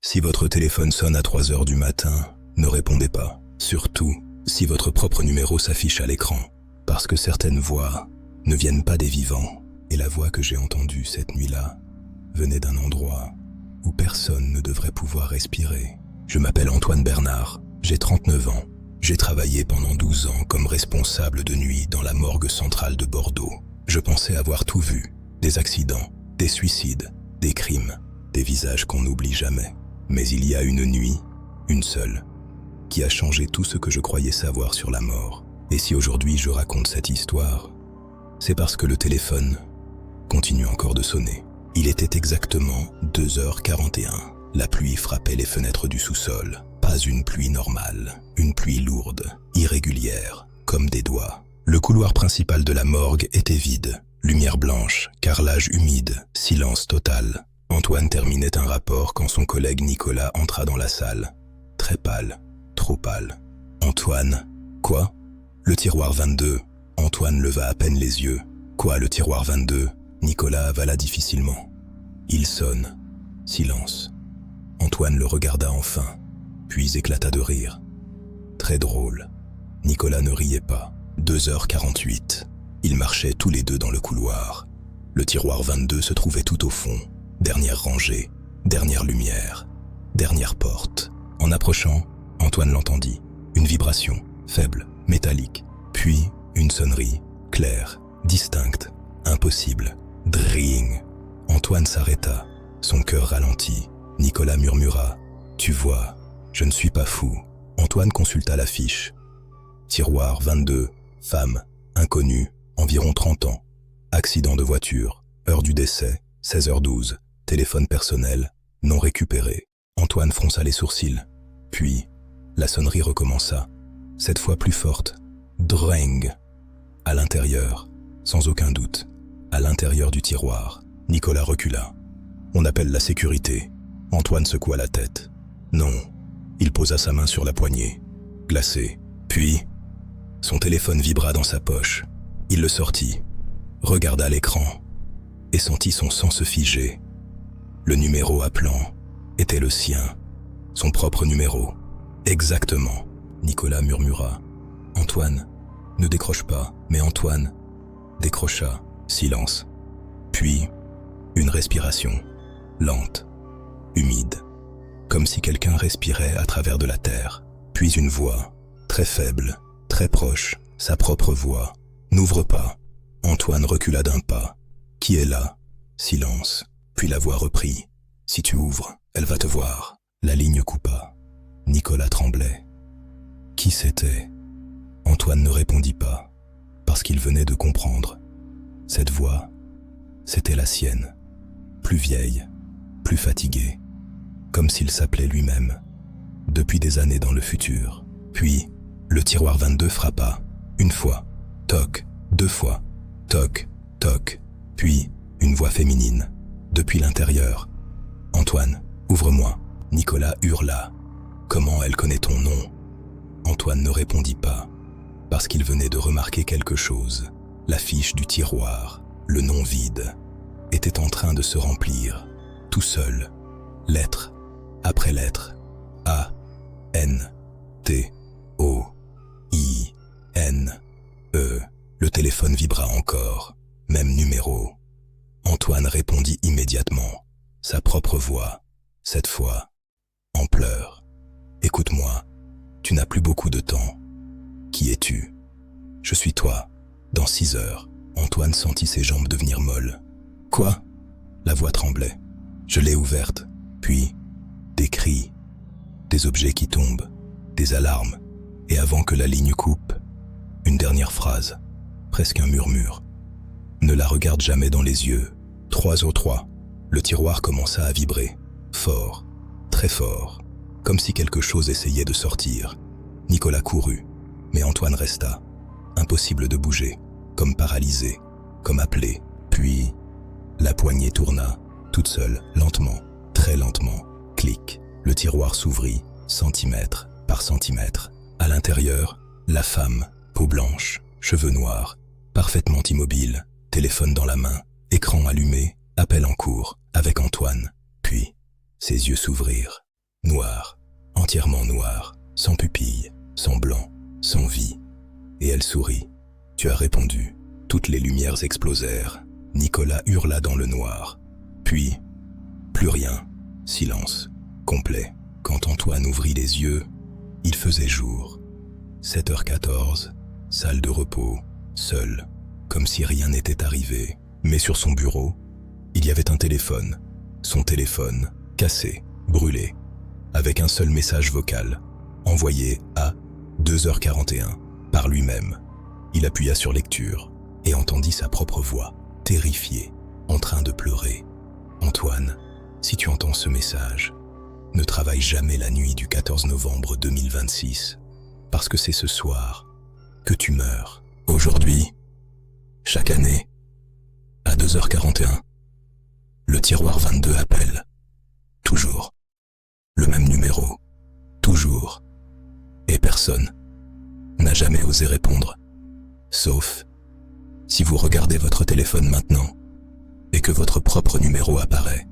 Si votre téléphone sonne à 3 heures du matin, ne répondez pas. Surtout, si votre propre numéro s'affiche à l'écran. Parce que certaines voix ne viennent pas des vivants. Et la voix que j'ai entendue cette nuit-là venait d'un endroit où personne ne devrait pouvoir respirer. Je m'appelle Antoine Bernard, j'ai 39 ans. J'ai travaillé pendant 12 ans comme responsable de nuit dans la morgue centrale de Bordeaux. Je pensais avoir tout vu. Des accidents, des suicides, des crimes, des visages qu'on n'oublie jamais. Mais il y a une nuit, une seule, qui a changé tout ce que je croyais savoir sur la mort. Et si aujourd'hui je raconte cette histoire, c'est parce que le téléphone continue encore de sonner. Il était exactement 2h41. La pluie frappait les fenêtres du sous-sol. Pas une pluie normale, une pluie lourde, irrégulière, comme des doigts. Le couloir principal de la morgue était vide. Lumière blanche, carrelage humide, silence total. Antoine terminait un rapport quand son collègue Nicolas entra dans la salle. Très pâle, trop pâle. Antoine, quoi? Le tiroir 22. Antoine leva à peine les yeux. Quoi, le tiroir 22? Nicolas avala difficilement. Il sonne. Silence. Antoine le regarda enfin, puis éclata de rire. Très drôle. Nicolas ne riait pas. 2h48. Ils marchaient tous les deux dans le couloir. Le tiroir 22 se trouvait tout au fond. Dernière rangée, dernière lumière, dernière porte. En approchant, Antoine l'entendit. Une vibration, faible, métallique. Puis, une sonnerie, claire, distincte, impossible. Dring. Antoine s'arrêta, son cœur ralentit. Nicolas murmura « Tu vois, je ne suis pas fou ». Antoine consulta la fiche. Tiroir 22, femme, inconnue, environ 30 ans. Accident de voiture, heure du décès, 16h12. Téléphone personnel, non récupéré. Antoine fronça les sourcils. Puis, la sonnerie recommença, cette fois plus forte. Dring. À l'intérieur, sans aucun doute, à l'intérieur du tiroir. Nicolas recula. On appelle la sécurité. Antoine secoua la tête. Non. Il posa sa main sur la poignée, glacée. Puis, son téléphone vibra dans sa poche. Il le sortit, regarda l'écran et sentit son sang se figer. Le numéro appelant était le sien, son propre numéro. Exactement. Nicolas murmura. Antoine, ne décroche pas. Mais Antoine décrocha. Silence. Puis, une respiration, lente, humide, comme si quelqu'un respirait à travers de la terre. Puis une voix, très faible, très proche, sa propre voix. N'ouvre pas. Antoine recula d'un pas. Qui est là? Silence. Puis la voix reprit. Si tu ouvres, elle va te voir. La ligne coupa. Nicolas tremblait. Qui c'était? Antoine ne répondit pas, parce qu'il venait de comprendre. Cette voix, c'était la sienne. Plus vieille, plus fatiguée, comme s'il s'appelait lui-même, depuis des années dans le futur. Puis, le tiroir 22 frappa, une fois, toc, deux fois, toc, toc, puis une voix féminine, depuis l'intérieur. Antoine, ouvre-moi. Nicolas hurla. Comment elle connaît ton nom? Antoine ne répondit pas, parce qu'il venait de remarquer quelque chose. La fiche du tiroir, le nom vide, était en train de se remplir, tout seul, lettre après lettre. A, N, T, O, I, N, E. Le téléphone vibra encore, même numéro. Antoine répondit immédiatement, sa propre voix, cette fois, en pleurs. Écoute-moi, tu n'as plus beaucoup de temps. Qui es-tu? Je suis toi. Dans 6 heures, Antoine sentit ses jambes devenir molles. Quoi? La voix tremblait. Je l'ai ouverte, puis des cris, des objets qui tombent, des alarmes, et avant que la ligne coupe, une dernière phrase, presque un murmure. Ne la regarde jamais dans les yeux. 303. Le tiroir commença à vibrer, fort, très fort, comme si quelque chose essayait de sortir. Nicolas courut, mais Antoine resta, impossible de bouger, comme paralysé, comme appelé. Puis, la poignée tourna, toute seule, lentement, très lentement. Clic, le tiroir s'ouvrit, centimètre par centimètre. À l'intérieur, la femme, peau blanche, cheveux noirs, parfaitement immobile, téléphone dans la main, écran allumé, appel en cours, avec Antoine. Puis, ses yeux s'ouvrirent. Noir, entièrement noir, sans pupille, sans blanc, sans vie. Et elle sourit. Tu as répondu. Toutes les lumières explosèrent. Nicolas hurla dans le noir. Puis, plus rien. Silence, complet. Quand Antoine ouvrit les yeux, il faisait jour. 7h14, salle de repos, seul, comme si rien n'était arrivé. Mais sur son bureau, il y avait un téléphone. Son téléphone, cassé, brûlé, avec un seul message vocal, envoyé à 2h41, par lui-même. Il appuya sur lecture et entendit sa propre voix, terrifiée, en train de pleurer. « Antoine, si tu entends ce message, ne travaille jamais la nuit du 14 novembre 2026, parce que c'est ce soir que tu meurs. Aujourd'hui, chaque année, à 2h41, le tiroir 22 appelle. Toujours. Le même numéro. Toujours. Et personne n'a jamais osé répondre. Sauf si vous regardez votre téléphone maintenant et que votre propre numéro apparaît.